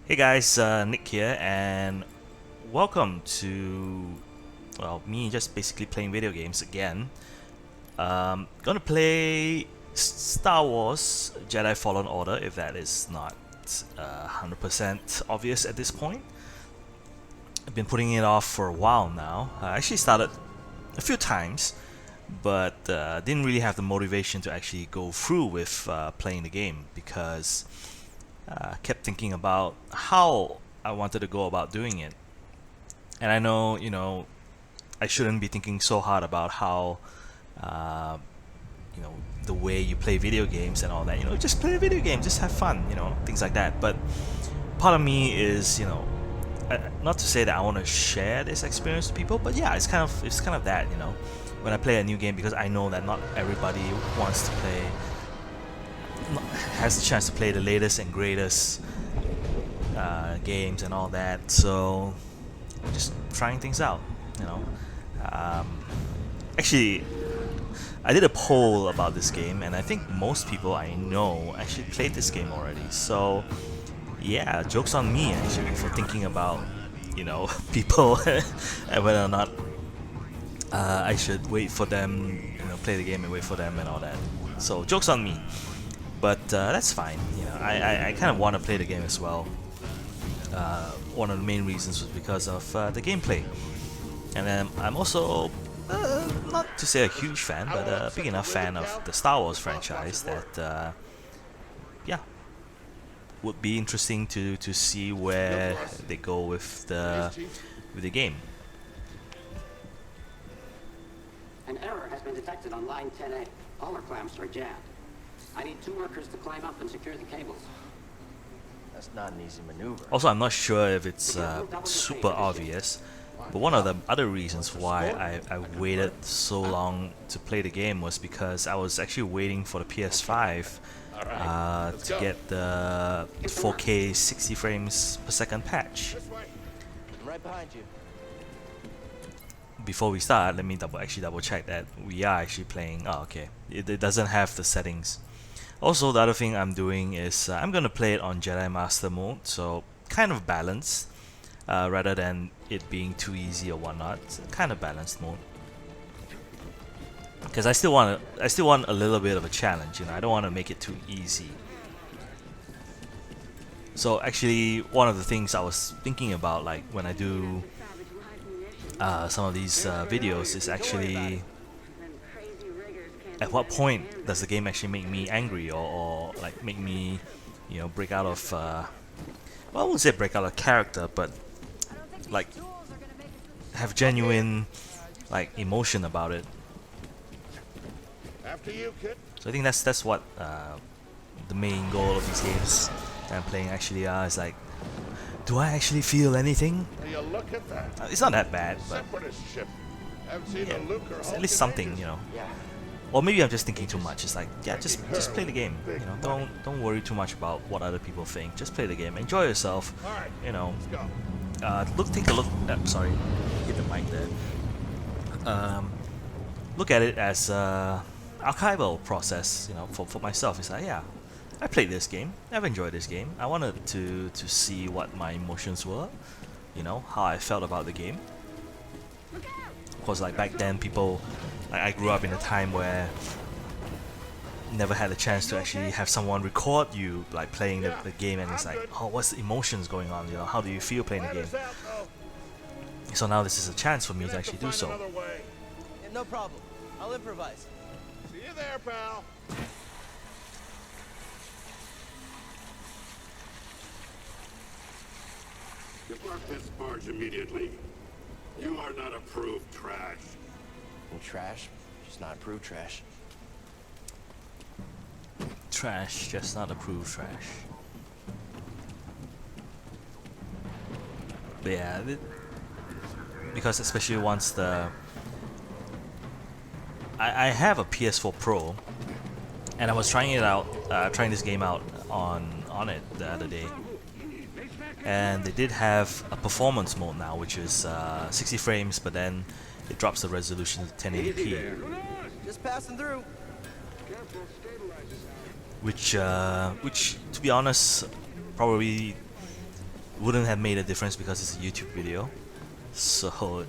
Hey guys, Nick here, and welcome to, well, me just basically playing video games again. Gonna play Star Wars Jedi Fallen Order, if that is not 100% obvious at this point. I've been putting it off for a while now. I actually started a few times, but didn't really have the motivation to actually go through with playing the game because kept thinking about how I wanted to go about doing it. And I know, I shouldn't be thinking so hard about how, uh, the way you play video games and all that. Just play a video game, just have fun, things like that. But part of me is, not to say that I want to share this experience with people, but yeah, it's kind of that, when I play a new game, because I know that not everybody wants to play has the chance to play the latest and greatest games and all that. So just trying things out, you know. Actually, I did a poll about this game, and I think most people I know actually played this game already. So yeah, jokes on me actually for thinking about people and whether or not I should wait for them, play the game and wait for them and all that. So jokes on me. But that's fine. I kind of want to play the game as well. One of the main reasons was because of the gameplay, and then I'm also not to say a huge fan, but a big enough fan of the Star Wars franchise that yeah, would be interesting to see where they go with the game. An error has been detected on line 10A. All our clamps are jammed. I need 2 workers to climb up and secure the cables. That's not an easy maneuver. Also, I'm not sure if it's super obvious, but one of the other reasons why I waited so long to play the game was because I was actually waiting for the PS5 to get the 4K 60 frames per second patch. I'm right behind you. Before we start, let me double check that we are actually playing. Oh, okay. It doesn't have the settings. Also, the other thing I'm doing is I'm gonna play it on Jedi Master mode, so kind of balanced, rather than it being too easy or whatnot. Kind of balanced mode, because I still want a little bit of a challenge. I don't want to make it too easy. So actually, one of the things I was thinking about, like when I do some of these videos, is actually at what point does the game actually make me angry, or like make me break out of well, I wouldn't say break out of character, but like have genuine like emotion about it. So I think that's what the main goal of these games that I'm playing actually are, is like, do I actually feel anything? It's not that bad, but yeah, it's at least something, Yeah. Or maybe I'm just thinking too much. It's like, yeah, just play the game. Don't worry too much about what other people think. Just play the game. Enjoy yourself. Take a look. Sorry, hit the mic there. Look at it as archival process. For myself, it's like, yeah, I played this game. I've enjoyed this game. I wanted to see what my emotions were. How I felt about the game. Of course, like back then, I grew up in a time where never had a chance to actually have someone record you like playing the game, and it's like, oh, what's the emotions going on? How do you feel playing the game? So now this is a chance for me to actually do so. Yeah, no problem. I'll improvise. See you there, pal. Depart this barge immediately. You are not approved trash. And trash, just not approved trash. Trash, just not approved trash. But yeah, because especially once I have a PS4 Pro, and I was trying this game out on it the other day, and they did have a performance mode now, which is 60 frames, but then it drops the resolution to 1080p. Just passing through. Which to be honest, probably wouldn't have made a difference because it's a YouTube video, so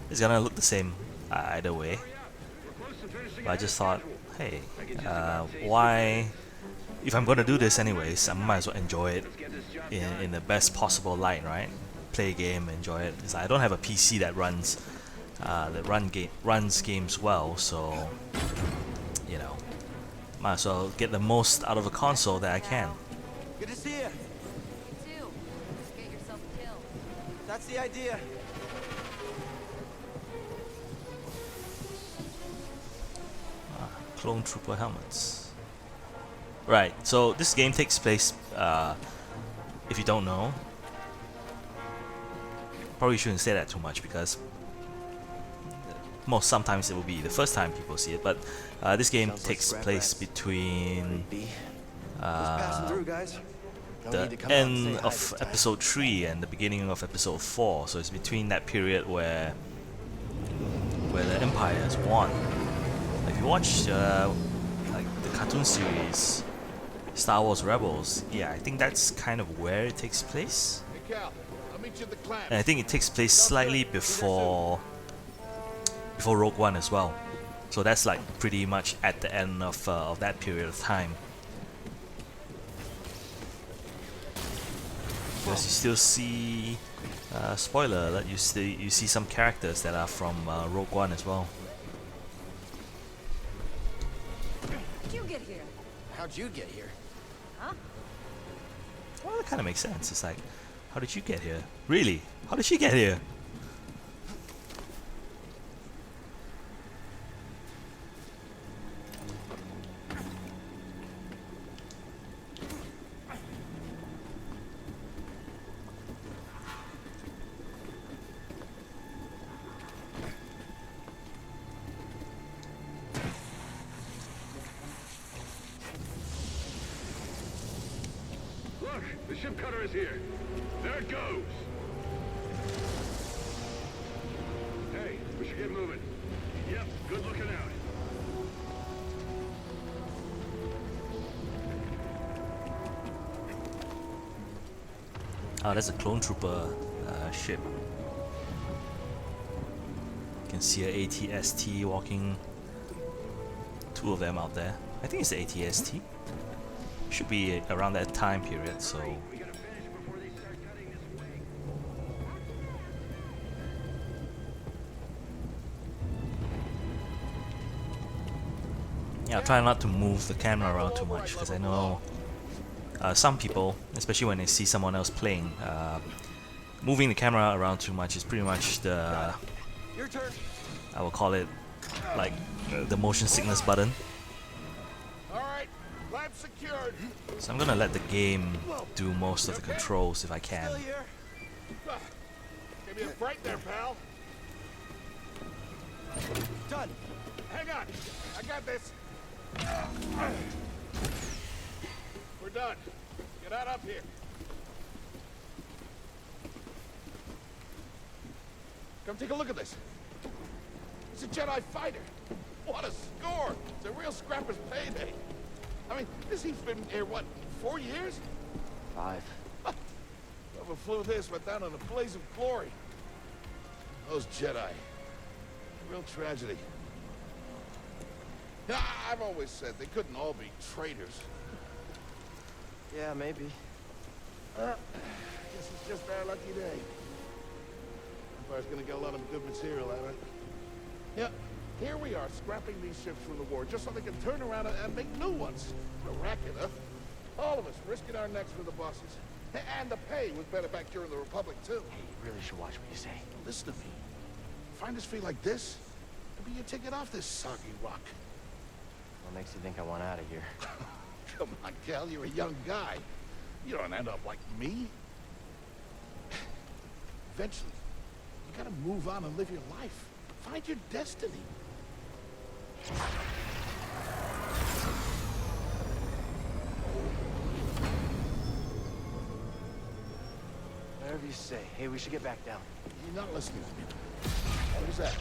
it's gonna look the same either way. But I just thought, hey, why? If I'm gonna do this anyways, I might as well enjoy it in the best possible light, right? Play a game, enjoy it. It's like I don't have a PC that runs runs games well, so you know, might as well get the most out of a console that I can. Good to see you. You too. Just get yourself killed. That's the idea. Clone Trooper helmets. Right, so this game takes place, if you don't know, probably shouldn't say that too much because sometimes it will be the first time people see it, but this game Sounds like takes scrap place rats. between Just passing through, guys. No need the to come out and say end hi of this time. episode 3 and the beginning of episode 4, so it's between that period where the Empire has won. If you watch like the cartoon series Star Wars Rebels, yeah, I think that's kind of where it takes place. Hey, Cal. I'll meet you at the clamp. And I think it takes place slightly before Rogue One as well. So that's like pretty much at the end of that period of time. Because you still see, spoiler alert, you see some characters that are from Rogue One as well. How'd you get here? How'd you get here? Huh? Well, that kind of makes sense. It's like, how did you get here? Really? How did she get here? Look, the ship cutter is here. There it goes. Hey, we should get moving. Yep, good looking out. Oh, that's a clone trooper ship. You can see a ATST walking. Two of them out there. I think it's the ATST. Should be around that time period, so We gotta finish before they start cutting this way. yeah, I'll try not to move the camera around too much because I know some people, especially when they see someone else playing, moving the camera around too much is pretty much the, Your turn. I will call it like the motion sickness button. All right. Clamp secured. So I'm gonna let the game do most of the controls if I can. Still here. Give me a break there, pal. Done. Hang on. I got this. We're done. Get out up here. Come take a look at this. It's a Jedi fighter. What a score! It's a real scrapper's payday. I mean, this he's been here, what, 4 years? 5. Whoever flew this went down in a blaze of glory. Those Jedi. Real tragedy. Yeah, I've always said they couldn't all be traitors. Yeah, maybe. Guess it's just our lucky day. Empire's gonna get a lot of good material out of it. Yeah, here we are, scrapping these ships from the war, just so they can turn around and make new ones. What a racket, huh? All of us risking our necks for the bosses. And the pay was better back during the Republic, too. Hey, you really should watch what you say. Listen to me. Find us feel like this, it'll be your ticket off this soggy rock. What makes you think I want out of here? Come on, Cal, you're a young guy. You don't end up like me. Eventually, you gotta move on and live your life. Find your destiny. Whatever you say. Hey, we should get back down. You're not listening to me. What was that?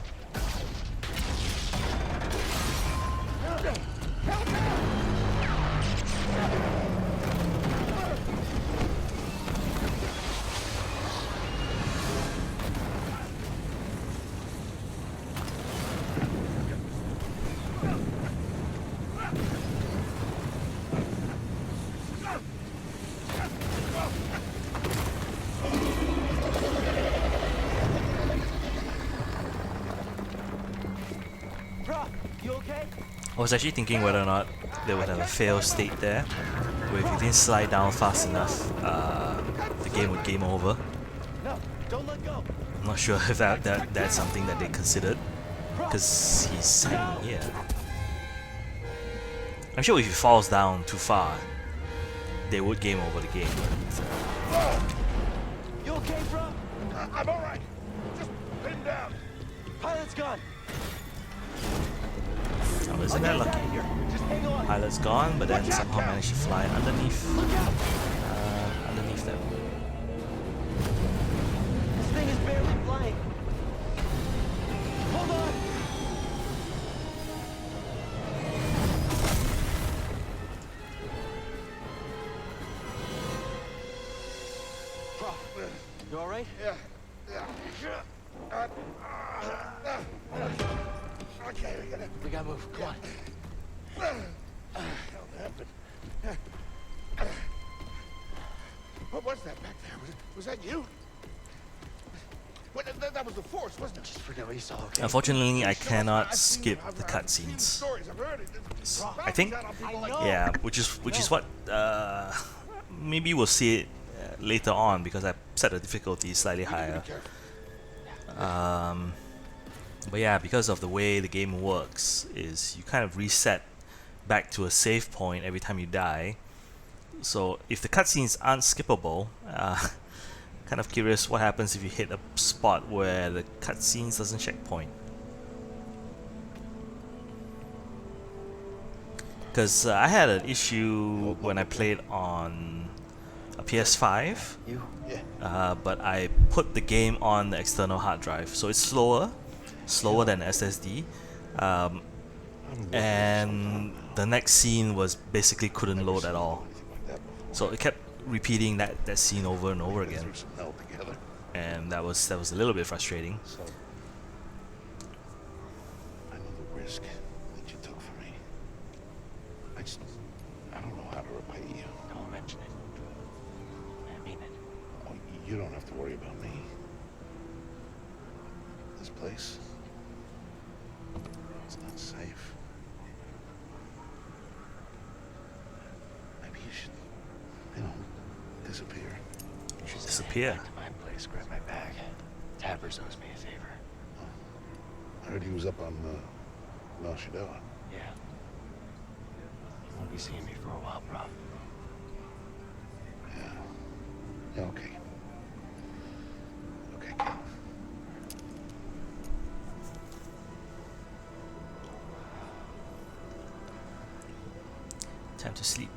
I was actually thinking whether or not they would have a fail state there, where if you didn't slide down fast enough, the game would game over. No, don't let go. I'm not sure if that's something that they considered, because he's hanging here. I'm sure if he falls down too far, they would game over the game. But, You okay, bro? I'm all right. Just pinned down. Pilot's gone. oh, isn't that lucky? Here. Just hang on. Pilot's gone, but then Watch out, somehow Cal. managed to fly underneath. Look out. Underneath them. This thing is barely flying. Hold on. You all right? Yeah. Okay, We gotta move. Come on. Hell happened. What was that back there? Was that you? What, that was the Force, wasn't it? Just forget what you saw, okay? Unfortunately, I cannot I've seen- skip I've- the I've seen the cutscenes. stories, I've heard it. I think, yeah, which is what maybe we'll see it later on because I set the difficulty slightly higher. But yeah, because of the way the game works, is you kind of reset back to a save point every time you die. So if the cutscenes aren't skippable, kind of curious what happens if you hit a spot where the cutscenes doesn't checkpoint. Because I had an issue when I played on a PS5, You? but I put the game on the external hard drive, so it's slower than SSD, and the next scene was basically couldn't load at all. So it kept repeating that scene over and over again, and that was a little bit frustrating. So, I know the risk that you took for me. I don't know how to repay you. Don't mention it. I mean it. Oh, you don't have to worry about me. This place, it's not safe. Maybe you should, disappear. You should disappear. Back to my place, grab my bag. Tappers owes me a favor. I heard he was up on, Nashidella. Yeah. You won't be seeing me for a while, bro. Yeah, okay. Okay, Cal. Time to sleep.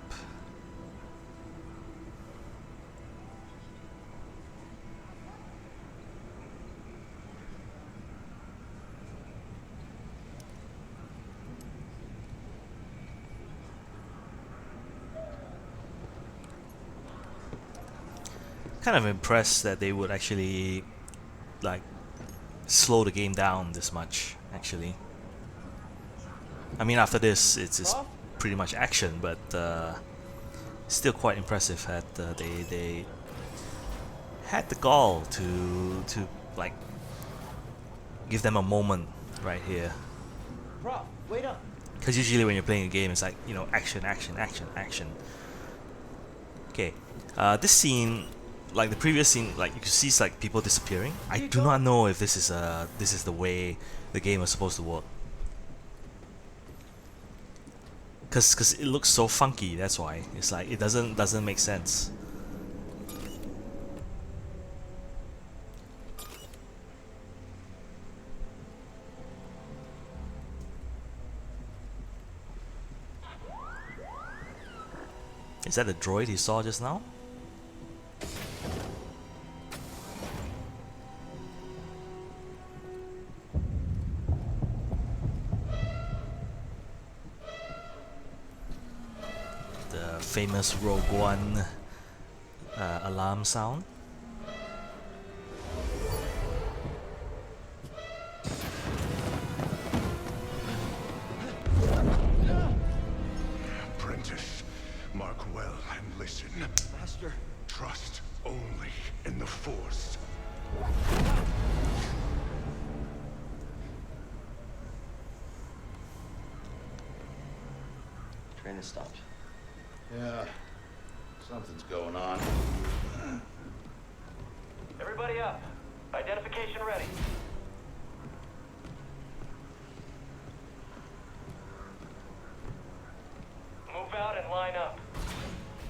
Kind of impressed that they would actually like slow the game down this much. Actually, I mean, after this, it's pretty much action, but still quite impressive that they had the gall to like give them a moment right here. Bro, wait up. Because usually when you're playing a game, it's like, you know, action, action, action, action. Okay, this scene, like the previous scene, like you can see, it's like people disappearing. I do not know if this is the way the game is supposed to work. Cause it looks so funky. That's why it's like it doesn't make sense. Is that the droid he saw just now? The famous Rogue One alarm sound. Apprentice, mark well and listen. Master. Trust only in the Force. Train has stopped. Yeah, something's going on. Everybody up. Identification ready. Move out and line up.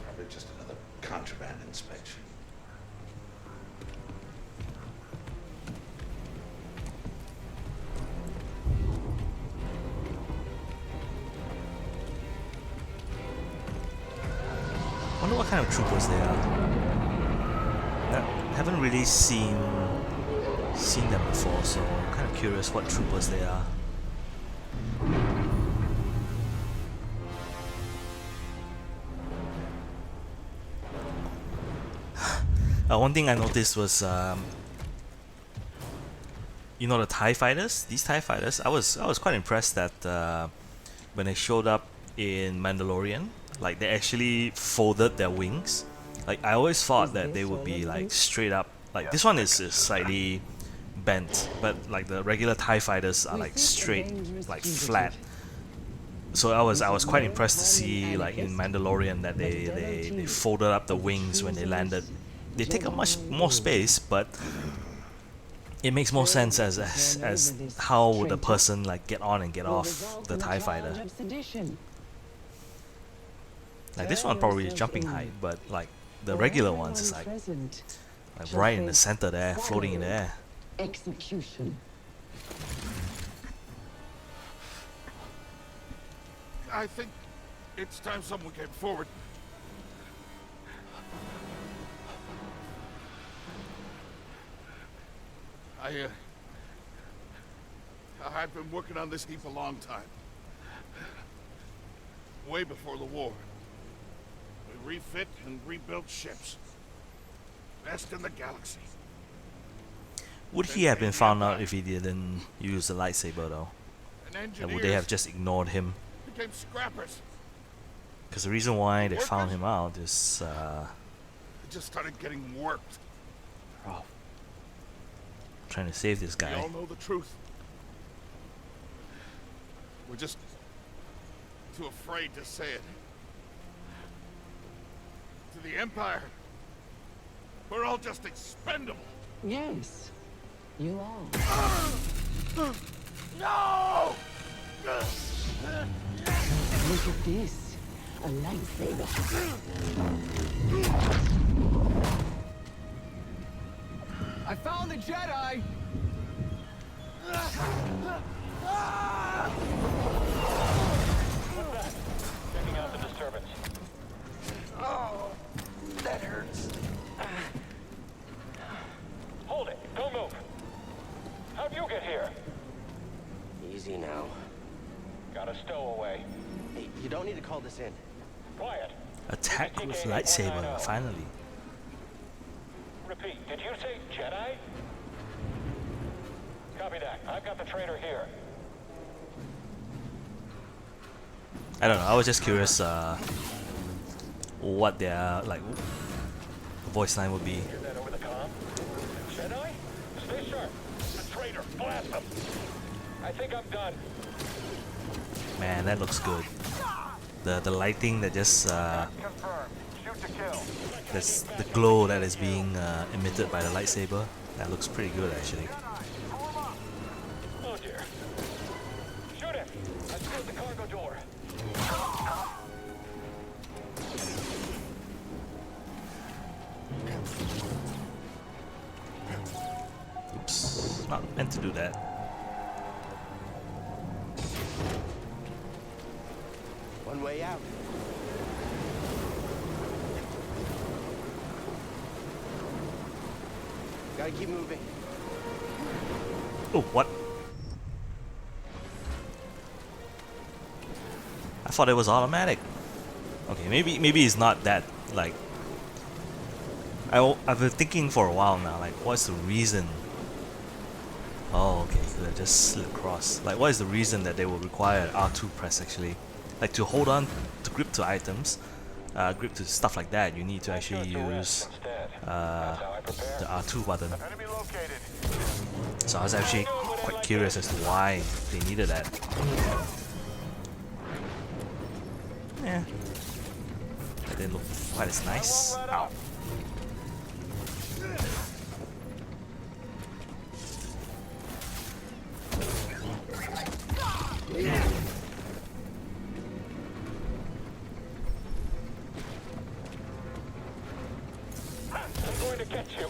Probably just another contraband inspection. Wonder what kind of troopers they are. I haven't really seen them before, so I'm kind of curious what troopers they are. One thing I noticed was, you know, the TIE fighters. These TIE fighters, I was quite impressed that when they showed up in Mandalorian, like they actually folded their wings. Like I always thought that they would be like straight up. Like this one is slightly bent, but like the regular TIE fighters are like straight, like flat. So I was quite impressed to see like in Mandalorian that they folded up the wings when they landed. They take up much more space, but it makes more sense as how would a person like get on and get off the TIE fighter. Like this one probably is jumping height, but like the regular ones is like right in the center there, floating in the air. Execution. I think it's time someone came forward. I've been working on this heap a long time. Way before the war. We refit and rebuilt ships. Best in the galaxy. Would he have been found out if he didn't use the lightsaber though? And would they have just ignored him? Became scrappers. Because the reason why they found him out is They just started getting worked. trying to save this We guy. all know the truth. We're just too afraid to say it. To the Empire, we're all just expendable. Yes, you are. No! Look at this. A lightsaber. I found the Jedi! What's that? Checking out the disturbance. Oh, that hurts. Hold it! Don't move! How'd you get here? Easy now. Got a stowaway. Hey, you don't need to call this in. Quiet. Attack with lightsaber, finally. Repeat, did you say Jedi? Copy that. I've got the trader here. I don't know, I was just curious what their like voice line would be. Hear that over the comm? Jedi? Stay sharp. A traitor. Blast them. I think I'm done. Man, that looks good. The lighting that just Confirmed. Shoot to kill. that's the glow that is being emitted by the lightsaber. That looks pretty good actually. Oh dear. Shoot him. I sealed the cargo door. Oops, not meant to do that. One way out. Gotta keep moving. Oh, what? I thought it was automatic. Okay, maybe it's not that like. I've been thinking for a while now. Like, what's the reason? Oh, okay, so they just slid across. Like, what is the reason that they will require R2 press actually? Like to hold on, to grip to items, grip to stuff like that. You need to actually use the R2 button. Enemy located. So I was actually quite curious as to why they needed that. Yeah. That didn't look quite as nice. Ow. I'm going to get you.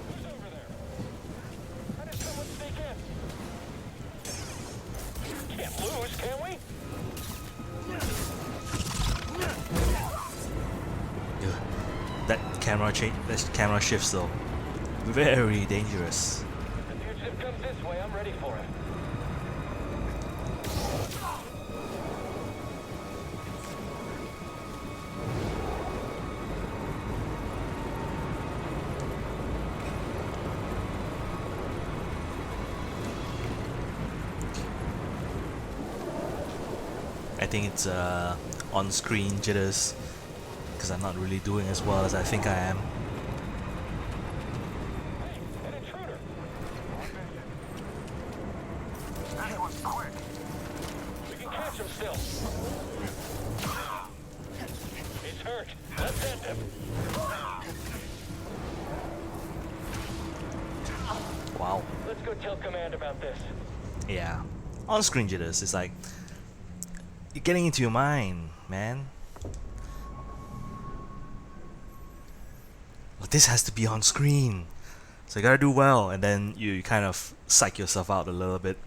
Who's over there? How did someone sneak in? Can't lose, can we? That camera shifts though. Very dangerous. The fugitive comes this way, I'm ready for it. I think it's on-screen jitters because I'm not really doing as well as I think I am. Hey, an intruder. That was quick. We can catch him still. He's hurt. Let's end him. Wow. Let's go tell command about this. Yeah. On-screen jitters. It's like you're getting into your mind, man. Well, this has to be on screen, so you gotta do well, and then you kind of psych yourself out a little bit.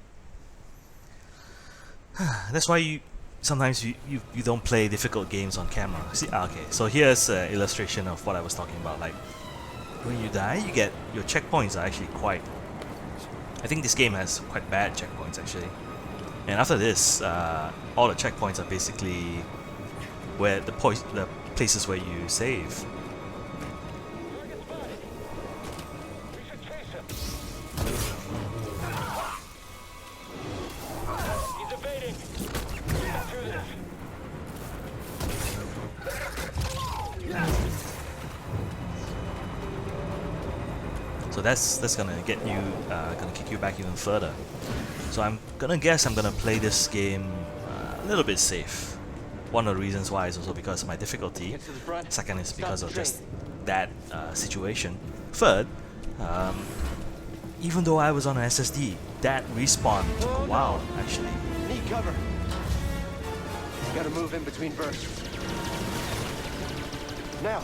That's why you sometimes you don't play difficult games on camera. See, okay, so here's an illustration of what I was talking about. Like when you die, you get your checkpoints are actually quite. I think this game has quite bad checkpoints actually. And after this, all the checkpoints are basically where the places where you save. Target spotted. We should chase him. He's evading. Get through this. So that's gonna get you, gonna kick you back even further. So I'm gonna guess I'm gonna play this game a little bit safe. One of the reasons why is also because of my difficulty. Get to the front. Second is Stop because the of train. just that situation. Third, even though I was on an SSD, that respawn took a while actually. Need cover. Gotta move in between bursts. Now.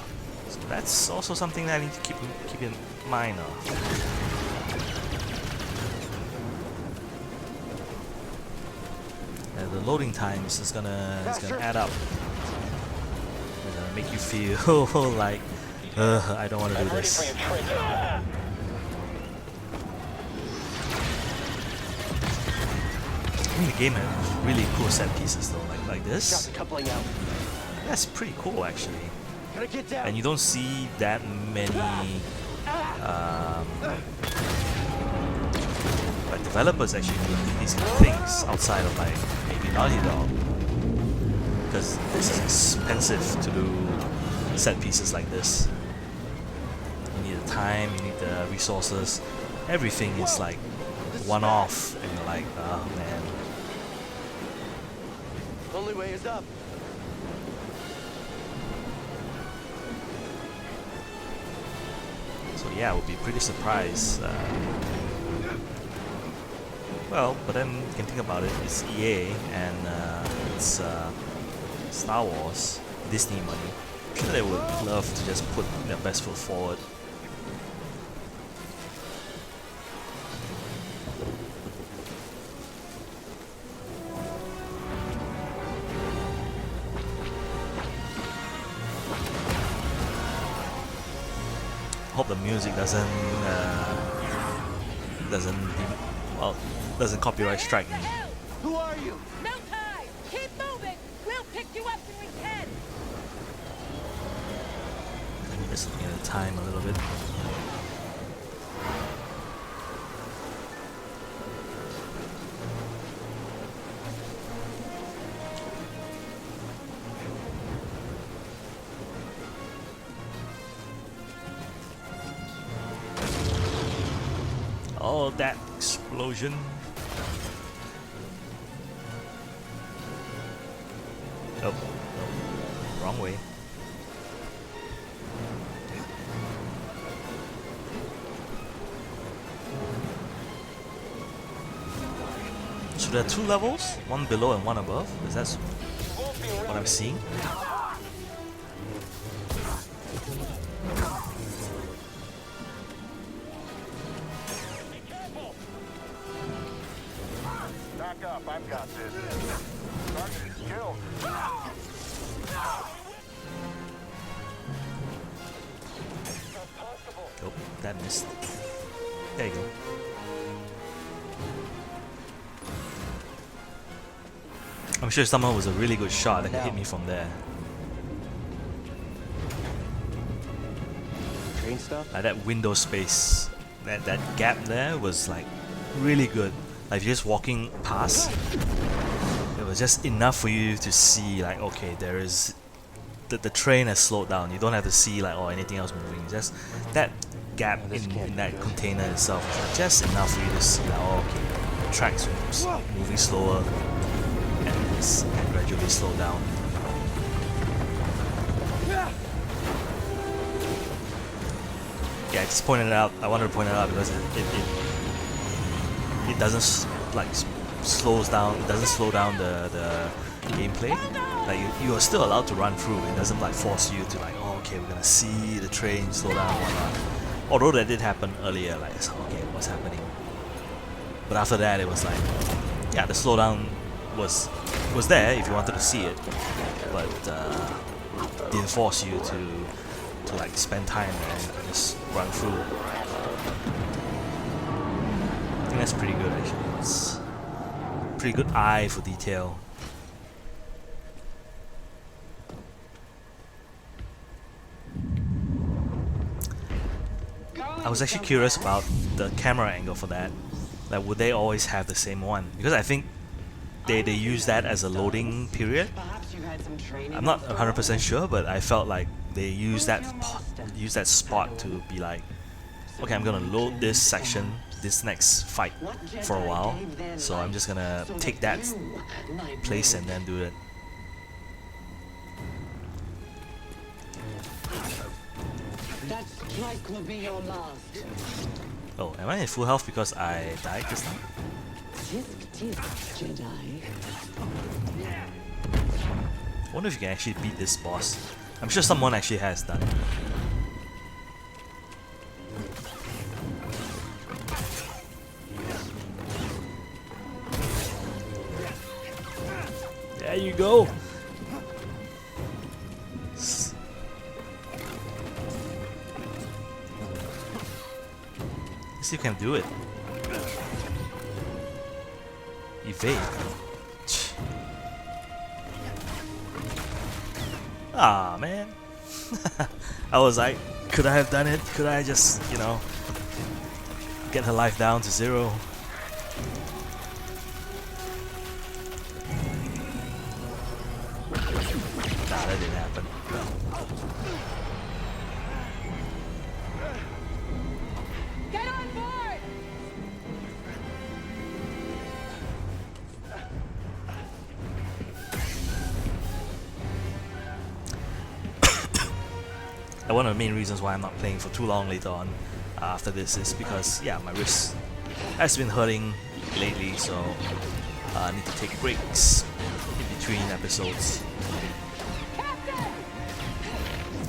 So that's also something that I need to keep in mind. The loading times is gonna add up. It's gonna make you feel like I don't want to do I'm ready for this. your trick. I mean, the game has really cool set pieces though, like Got this. the coupling out. That's pretty cool actually. Gotta get down. And you don't see that many like developers actually doing these kind of things outside of like maybe Naughty Dog, because this is expensive to do set pieces like this. You need the time, you need the resources. Everything is like one-off, and you're like, oh man. Only way is up. So yeah, I would be pretty surprised. Well, but then you can think about it, it's EA and it's Star Wars, Disney money. I'm sure they would love to just put their best foot forward. Hope the music doesn't copyright strike me. Who are you? No time! Keep moving! We'll pick you up when we can! Just looking at the time a little bit. that explosion. Oh, no. Wrong way. So there are 2 levels, one below and one above. Is that what I'm seeing? Back up, I've got this. Target is killed. Oh, that missed. There you go. I'm sure someone was a really good shot that could hit me from there. Train stuff? Like that window space, that gap there was like really good. Like just walking past, it was just enough for you to see like, okay, there is the train has slowed down. You don't have to see like anything else moving. Just that gap in that container itself was just enough for you to see like, oh, okay, the tracks moving slower and gradually slow down. Yeah, I just pointed it out. I wanted to point it out because it doesn't slows down. It doesn't slow down the gameplay. Like you are still allowed to run through. It doesn't like force you to like, oh, okay, we're gonna see the train slow down, whatnot. Although that did happen earlier, like, okay, what's happening? But after that, it was like, yeah, the slowdown was there if you wanted to see it, but didn't force you to like spend time and just run through. I think that's pretty good actually. It's pretty good eye for detail. I was actually curious about the camera angle for that. Like, would they always have the same one? Because I think they use that as a loading period. I'm not 100% sure, but I felt like they use that spot to be like, okay, I'm gonna load this section, this next fight for a while, so I'm just gonna take that place and then do it. That strike will be your last. Oh, am I in full health because I died just now? Tisk tisk, Jedi. I wonder if you can actually beat this boss. I'm sure someone actually has done it. There you go! You can do it. Evade. Ah, man. I was like, could I have done it? Could I just, you know, get her life down to 0? Nah, that didn't happen. Get on board! One of the main reasons why I'm not playing for too long later on after this is because, yeah, my wrist has been hurting lately, so I need to take breaks in between episodes.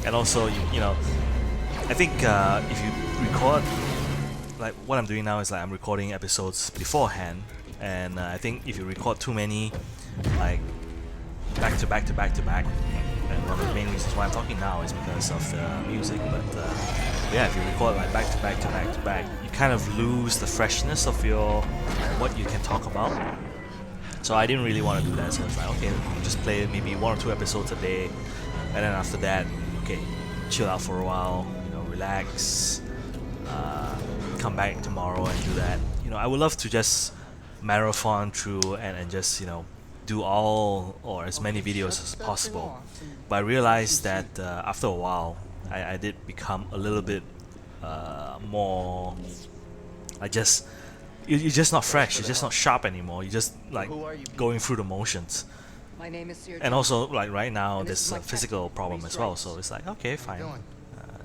And also, you know, I think if you record, like what I'm doing now is like I'm recording episodes beforehand, and I think if you record too many, like back to back to back to back, and one of the main reasons why I'm talking now is because of the music, but yeah, if you record like back to back to back to back, you kind of lose the freshness of your what you can talk about. So I didn't really want to do that, so it's like, okay, just play maybe 1 or 2 episodes a day, and then after that, okay, chill out for a while, you know, relax, come back tomorrow and do that. You know, I would love to just marathon through and just, you know, do all or as many videos as possible. But I realized that after a while, I did become a little bit more, I just you're just not fresh. You're just not sharp anymore. You're just like Who are you going through the motions. My name is Sir And John. also, like right now, And this there's is a my physical captain, problem Three as well. Stripes. So it's like, okay, fine. doing?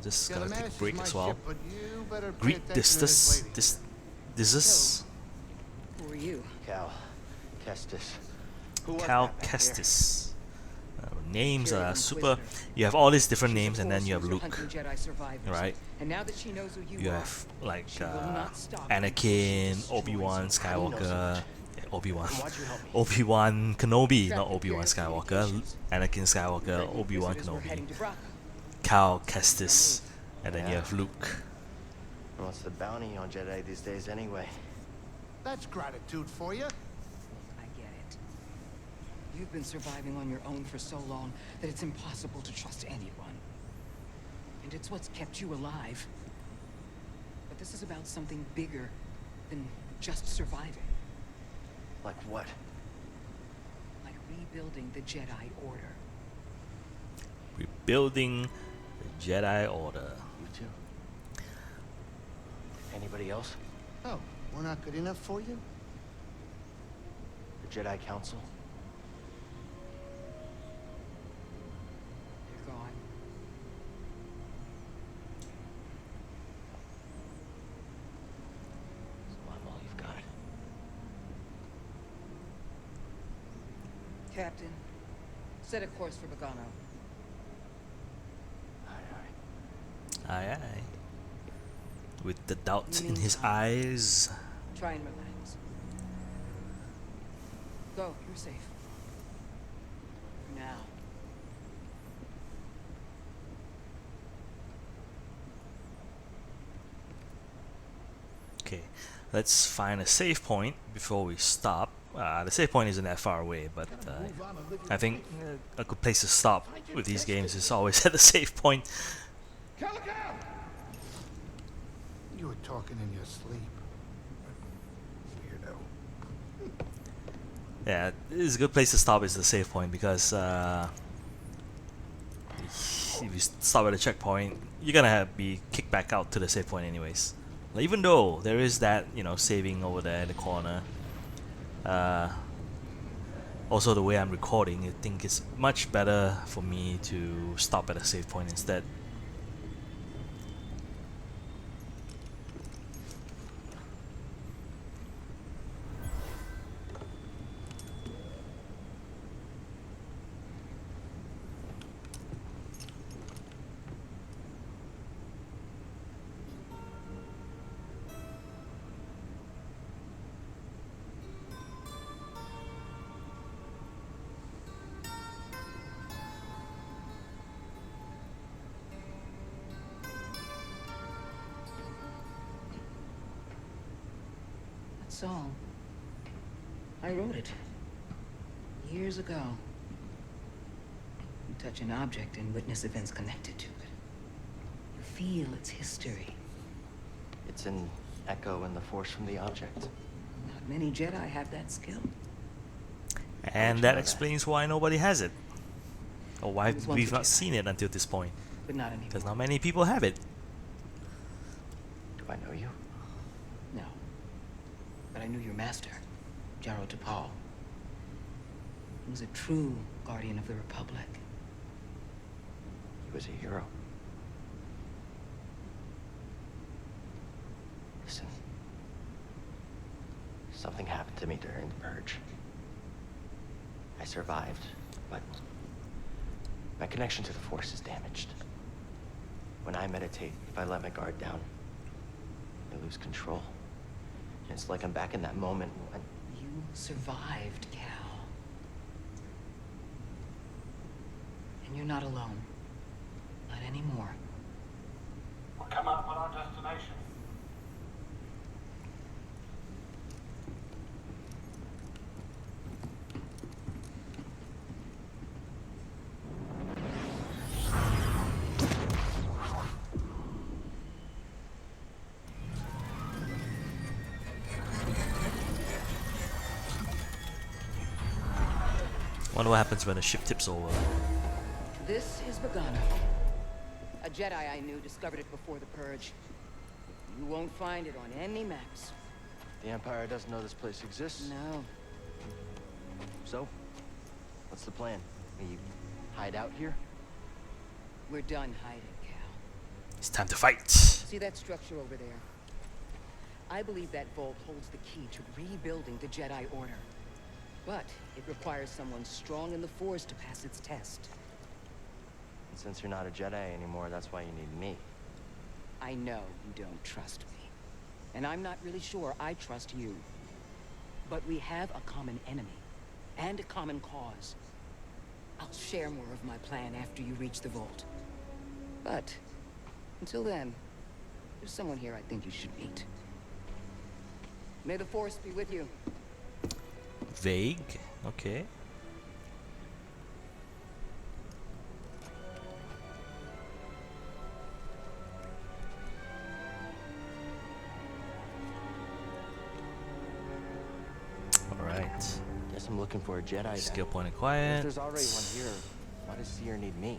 Just Gonna gotta take a manage break my as well. ship, but you better pay Greet attention to this lady. this is Who are you? Cal. Kestis. Who was Cal that back there? Kestis. Names Curious are super. Inquisitor. You have all these different She's a names, and then you have force user Luke, hunting Jedi survivors. right? And now that she knows who you You are, have like she will not stop Anakin, until she destroys Obi-Wan you. Skywalker, Obi-Wan, Why'd you help me? Obi-Wan Kenobi, not Trapped Obi-Wan Imperial Skywalker, communications. Anakin Skywalker, The Obi-Wan Inquisitors were heading Kenobi, to Bracca. Cal Kestis, and then you Yeah. have Luke. What's the bounty on Jedi these days anyway? That's gratitude for you. I get it. You've been surviving on your own for so long that it's impossible to trust anyone. And it's what's kept you alive. But this is about something bigger than just surviving. Like what? Like rebuilding the Jedi Order. Rebuilding the Jedi Order. You too. Anybody else? Oh, we're not good enough for you? The Jedi Council? They're gone. So I'm all you've got. Captain, set a course for Bogano. Aye, aye. Aye aye. With the doubt in his Meantime. eyes. Try and relax. Go, you're safe. For now. Okay, let's find a save point before we stop. The save point isn't that far away, but I think a good place to stop with these games is always at the save point. Calico! You were talking in your sleep. Weirdo. Yeah, this is a good place to stop is the save point because if you stop at a checkpoint, you're gonna be kicked back out to the save point anyways. Like, even though there is that, you know, saving over there in the corner. Also, the way I'm recording, I think it's much better for me to stop at a save point instead. That song. I wrote it. Years ago. You touch an object and witness events connected to it. You feel its history. It's an echo in the force from the object. Not many Jedi have that skill. And you that know that? explains why nobody has it. Or why It was once we've a not Jedi. seen it until this point. But not anymore. Because not many people have it. Do I know you? No. But I knew your master, Jaro Tapal. He was a true guardian of the Republic. He was a hero. Listen. Something happened to me during the purge. I survived, but my connection to the Force is damaged. When I meditate, if I let my guard down, I lose control. And it's like I'm back in that moment when... You survived, Cal. And you're not alone. Not anymore. We're coming up on our destination. Wonder what happens when the ship tips over. This is Bogano. A Jedi I knew discovered it before the Purge. You won't find it on any maps. The Empire doesn't know this place exists. No. So, what's the plan? We hide out here? We're done hiding, Cal. It's time to fight. See that structure over there? I believe that vault holds the key to rebuilding the Jedi Order. But it requires someone strong in the Force to pass its test. And since you're not a Jedi anymore, that's why you need me. I know you don't trust me. And I'm not really sure I trust you. But we have a common enemy. And a common cause. I'll share more of my plan after you reach the vault. But, until then, there's someone here I think you should meet. May the Force be with you. Vague. Okay. Alright. Guess I'm looking for a Jedi then. Skill point If acquired. there's already one here, why does Seer need me?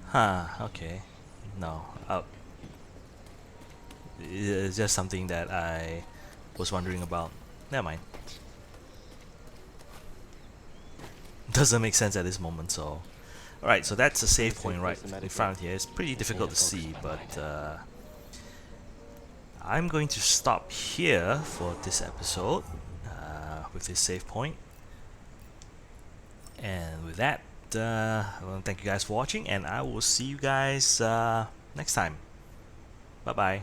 Huh, okay. No. It's just something that I was wondering about. Never mind. Doesn't make sense at this moment, so. Alright, so that's a save point right in front here. It's pretty difficult to see, but I'm going to stop here for this episode with this save point. And with that, I want to thank you guys for watching, and I will see you guys next time. Bye bye.